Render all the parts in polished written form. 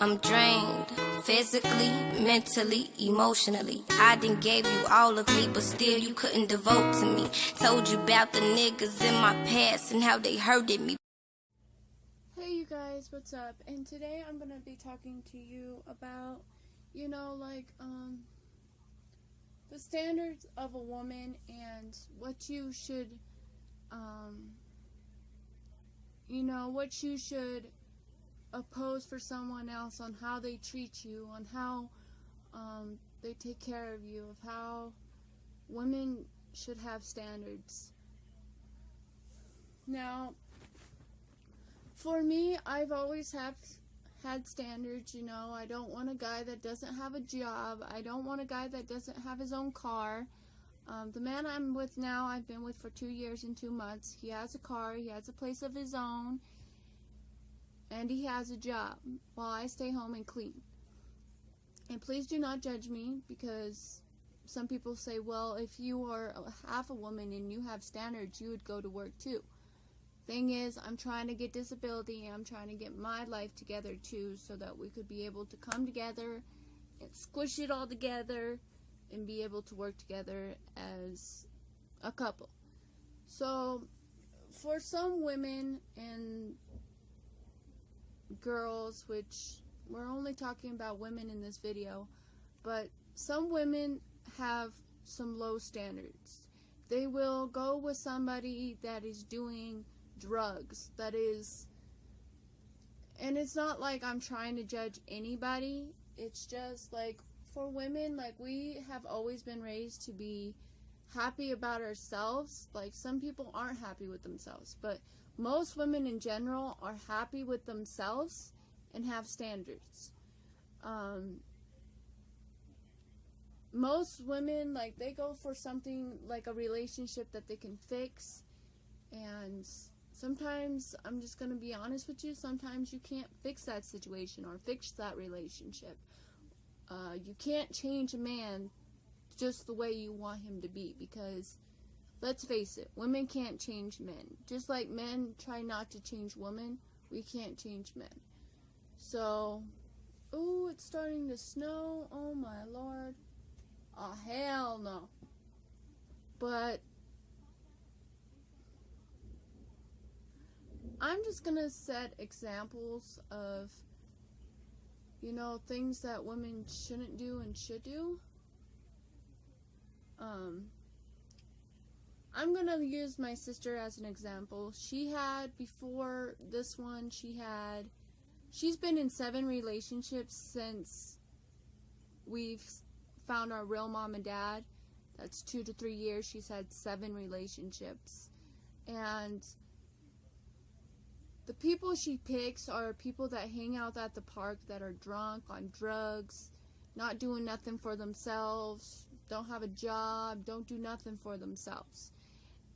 I'm drained, physically, mentally, emotionally. I done gave you all of me, but still you couldn't devote to me. Told you about the niggas in my past and how they hurted me. Hey you guys, what's up? And today I'm gonna be talking to you about, the standards of a woman and what you should, what you should oppose for someone else on how they treat you, on how they take care of you, of how women should have standards. Now, for me, I've always had standards, I don't want a guy that doesn't have a job. I don't want a guy that doesn't have his own car. The man I'm with now, I've been with for 2 years and 2 months. He has a car, he has a place of his own, and he has a job while I stay home and clean. And please do not judge me, because some people say, well, if you are half a woman and you have standards, you would go to work too. Thing is, I'm trying to get disability, and I'm trying to get my life together too, so that we could be able to come together and squish it all together and be able to work together as a couple. So for some women and girls, which we're only talking about women in this video, but some women have some low standards. They will go with somebody that is doing drugs, and it's not like I'm trying to judge anybody. It's just like, for women, like, we have always been raised to be happy about ourselves. Like, some people aren't happy with themselves, but most women in general are happy with themselves and have standards. Most women, like, they go for something like a relationship that they can fix, and sometimes, I'm just going to be honest with you, sometimes you can't fix that situation or fix that relationship. You can't change a man just the way you want him to be, because, let's face it, women can't change men. Just like men try not to change women, we can't change men. So, ooh, it's starting to snow. Oh my lord. Oh, hell no. But I'm just gonna set examples of, things that women shouldn't do and should do. I'm gonna use my sister as an example. She had, before this one, she's been in 7 relationships since we've found our real mom and dad. That's 2 to 3 years. She's had 7 relationships. And the people she picks are people that hang out at the park, that are drunk, on drugs, not doing nothing for themselves, don't have a job, don't do nothing for themselves.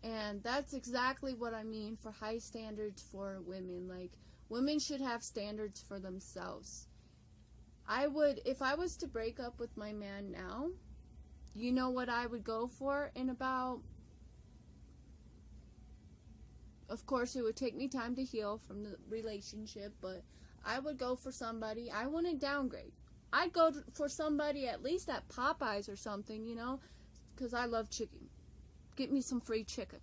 And that's exactly what I mean for high standards for women. Like, women should have standards for themselves. If I was to break up with my man now, you know what I would go for? Of course, it would take me time to heal from the relationship, but I would go for somebody. I wouldn't downgrade. I'd go for somebody at least at Popeyes or something, because I love chicken. Get me some free chicken.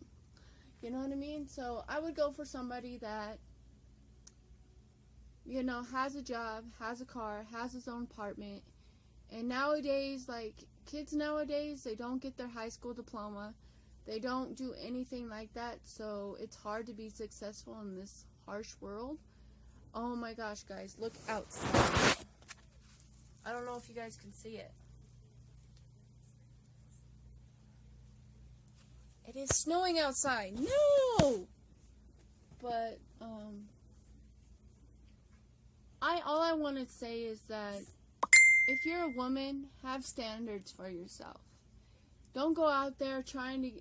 You know what I mean? So I would go for somebody that, has a job, has a car, has his own apartment. And nowadays, like, kids nowadays, they don't get their high school diploma. They don't do anything like that, so it's hard to be successful in this harsh world. Oh my gosh, guys, look outside. I don't know if you guys can see it. It is snowing outside. No! But, all I want to say is that if you're a woman, have standards for yourself. Don't go out there trying to,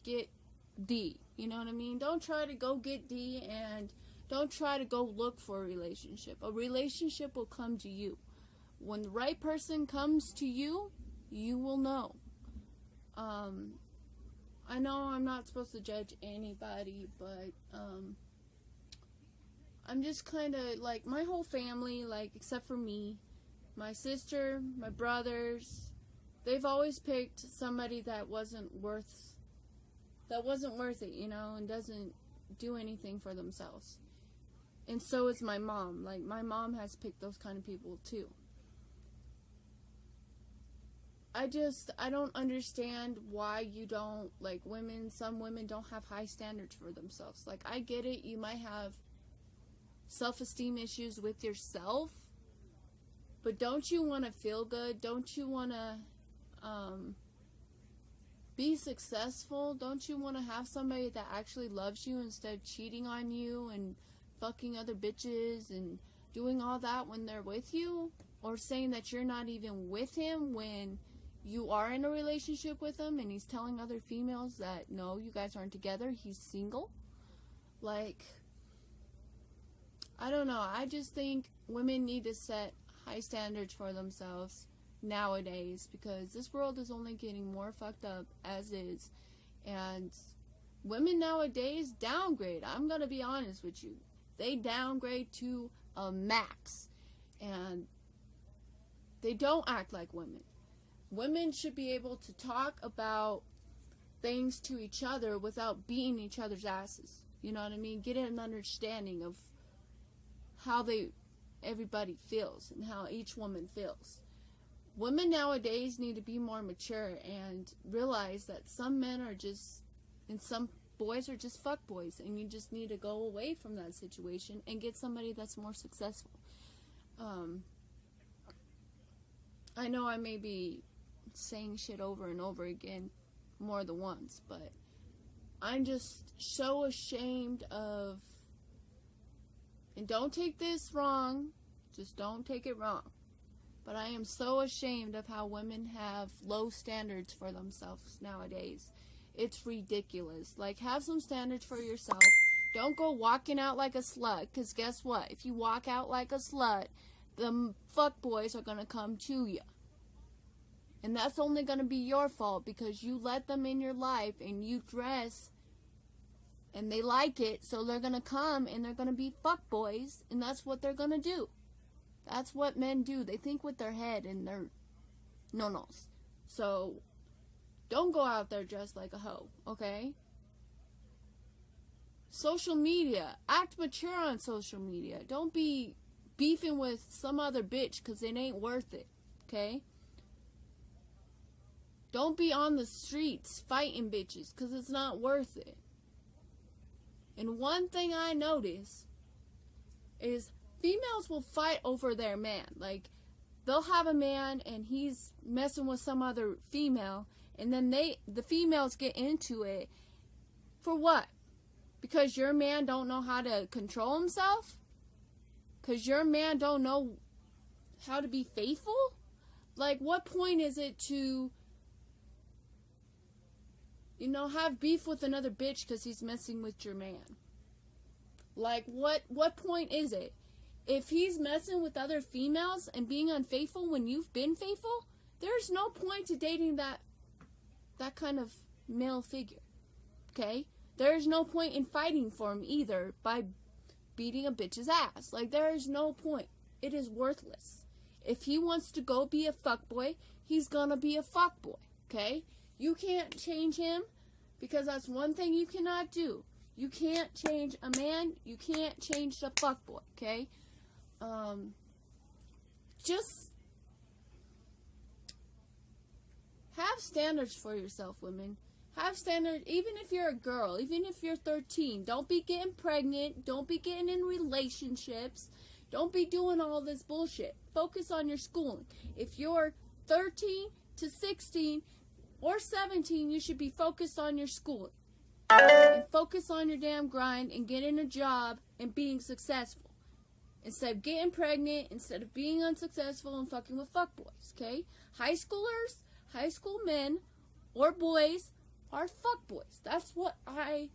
get D. You know what I mean? Don't try to go get D, and don't try to go look for a relationship. A relationship will come to you. When the right person comes to you, you will know. I know I'm not supposed to judge anybody, but I'm just kind of like, my whole family, like, except for me, my sister, my brothers, they've always picked somebody that wasn't worth it, you know, and doesn't do anything for themselves. And so is my mom. Like, my mom has picked those kind of people too. I don't understand why you don't, like, some women don't have high standards for themselves. Like, I get it, you might have self-esteem issues with yourself, but don't you want to feel good? Don't you want to be successful? Don't you want to have somebody that actually loves you instead of cheating on you and fucking other bitches and doing all that when they're with you? Or saying that you're not even with him when you are in a relationship with him and he's telling other females that no, you guys aren't together, he's single? Like, I don't know. I just think women need to set high standards for themselves nowadays, because this world is only getting more fucked up as is, and women nowadays downgrade. I'm gonna be honest with you, they downgrade to a max, and they don't act like women. Women should be able to talk about things to each other without beating each other's asses, you know what I mean? Get an understanding of how everybody feels and how each woman feels. Women nowadays need to be more mature and realize that some men are just, and some boys are just fuckboys, and you just need to go away from that situation and get somebody that's more successful. I know I may be saying shit over and over again more than once, but I'm just so ashamed of, and don't take this wrong, just don't take it wrong, but I am so ashamed of how women have low standards for themselves nowadays. It's ridiculous. Like, have some standards for yourself. Don't go walking out like a slut, because guess what? If you walk out like a slut, the fuckboys are going to come to you. And that's only going to be your fault because you let them in your life and you dress and they like it, so they're going to come and they're going to be fuckboys, and that's what they're going to do. That's what men do. They think with their head and their no-nos. So, don't go out there dressed like a hoe, okay? Social media. Act mature on social media. Don't be beefing with some other bitch because it ain't worth it, okay? Don't be on the streets fighting bitches because it's not worth it. And one thing I notice is females will fight over their man. Like, they'll have a man and he's messing with some other female, and then the females get into it. For what? Because your man don't know how to control himself? Because your man don't know how to be faithful? Like, what point is it to, you know, have beef with another bitch because he's messing with your man? Like, what point is it? If he's messing with other females and being unfaithful when you've been faithful, there's no point to dating that kind of male figure, okay? There's no point in fighting for him either by beating a bitch's ass. Like, there is no point. It is worthless. If he wants to go be a fuckboy, he's gonna be a fuckboy, okay? You can't change him, because that's one thing you cannot do. You can't change a man. You can't change the fuckboy, okay? Just have standards for yourself, women. Have standards, even if you're a girl, even if you're 13. Don't be getting pregnant. Don't be getting in relationships. Don't be doing all this bullshit. Focus on your schooling. If you're 13 to 16 or 17, you should be focused on your schooling. And focus on your damn grind and getting a job and being successful. Instead of getting pregnant, instead of being unsuccessful and fucking with fuckboys, okay? High schoolers, high school men, or boys are fuckboys. That's what I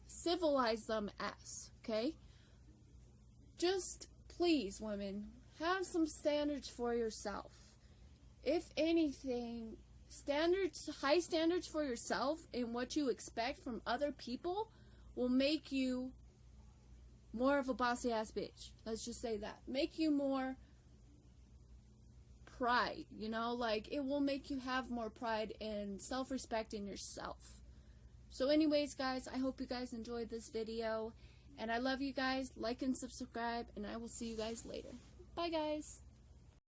civilize them as, okay? Just, please, women, have some standards for yourself. If anything, high standards for yourself and what you expect from other people will make you more of a bossy ass bitch. Let's just say that. Make you more pride, you know, like it will make you have more pride and self-respect in yourself. So anyways, guys, I hope you guys enjoyed this video, and I love you guys. Like and subscribe, and I will see you guys later. Bye, guys.